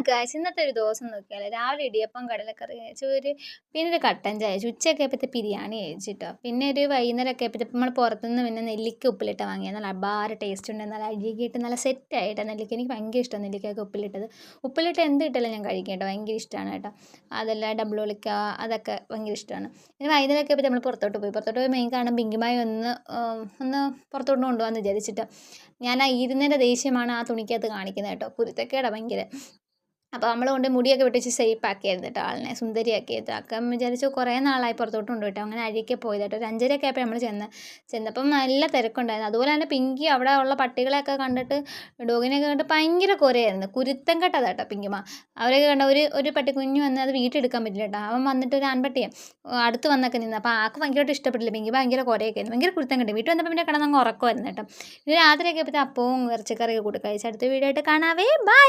Guys ഇന്നത്തെ ഒരു ദിവസം നോക്കിയാൽ രാവിലെ ഇടിയപ്പം കടലക്കറി കഴിച്ചു പിന്നെ ഒരു കട്ടൻ ചായ കഴിച്ചു ഉച്ചയൊക്കെ ആയപ്പോഴത്തെ ബിരിയാണി കഴിച്ചിട്ടോ പിന്നെ ഒരു വൈകുന്നേരമൊക്കെ ആയപ്പോഴത്തെ നമ്മൾ പുറത്തുനിന്ന് പിന്നെ നെല്ലിക്ക ഉപ്പിലിട്ട് വാങ്ങിയത് നല്ല അപാര ടേസ്റ്റ് ഉണ്ട് നല്ല അഴുകിയിട്ട് നല്ല സെറ്റായിട്ട് നെല്ലിക്ക എനിക്ക് ഭയങ്കര ഇഷ്ടമാണ് നെല്ലിക്കയൊക്കെ ഉപ്പിലിട്ടത് ഉപ്പിലിട്ട് എന്ത് കിട്ടാലും ഞാൻ കഴിക്കും കേട്ടോ ഭയങ്കര ഇഷ്ടമാണ് കേട്ടോ അതെല്ലാം ഡബിൾ ഒളിക്ക അതൊക്കെ ഭയങ്കര ഇഷ്ടമാണ് പിന്നെ വൈകുന്നേരമൊക്കെ ആയപ്പോൾ നമ്മൾ പുറത്തോട്ട് പോയി മെയിൻ കാണാൻ പിങ്കിമായി ഒന്ന് പുറത്തോട്ട് കൊണ്ടുപോകാമെന്ന് വിചാരിച്ചിട്ട് ഞാൻ ആ ഇരുന്നതിൻ്റെ ദേഷ്യമാണ് ആ തുണിക്കകത്ത് കാണിക്കുന്നത് കേട്ടോ കുരുത്തക്കേടാണ് ഭയങ്കര അപ്പോൾ നമ്മൾ കൊണ്ട് മുടിയൊക്കെ വെട്ടിച്ച് ഷേപ്പാക്കിയായിരുന്നു കേട്ടോ ആളിനെ സുന്ദരിയാക്കിയത് അപ്പം വിചാരിച്ചു കുറേ നാളായി പുറത്തോട്ട് കൊണ്ടുപോയിട്ട് അങ്ങനെ അഴിയൊക്കെ പോയത് കേട്ടോ ഒരു 5:30 ആയപ്പോൾ നമ്മൾ ചെന്നപ്പം നല്ല തിരക്കുണ്ടായിരുന്നു അതുപോലെ തന്നെ പിങ്കി അവിടെ ഉള്ള പട്ടികളെയൊക്കെ കണ്ടിട്ട് ഡോഗിനെയൊക്കെ കണ്ടിട്ട് ഭയങ്കര കുരയായിരുന്നു കുരുത്തം കെട്ടതാണ് കേട്ടോ പിങ്കിമ അവരൊക്കെ കണ്ട ഒരു പട്ടി കുഞ്ഞു വന്ന് അത് വീട്ടിലെടുക്കാൻ പറ്റില്ല കേട്ടോ അവൻ വന്നിട്ട് ഒരു ആൺപട്ടിയെ അടുത്ത് വന്നൊക്കെ നിന്ന് അപ്പോൾ ആൾക്ക് ഭയങ്കരമായിട്ട് ഇഷ്ടപ്പെട്ടില്ല പിങ്കി ഭയങ്കര കുറയൊക്കെ ആയിരുന്നു ഭയങ്കര കുരുത്തം കെട്ടി വീട്ടിൽ വന്നപ്പോൾ പിന്നെ കിടന്നങ്ങ് ഉറക്കമായിരുന്നു കേട്ടോ പിന്നെ രാത്രിയൊക്കെ ആയപ്പോഴത്തെ അപ്പവും ഇറച്ചിക്കറിയൊക്കെ കൂട്ടി കഴിച്ച് അടുത്ത വീഡിയോ ആയിട്ട് കാണാവേ ബൈ.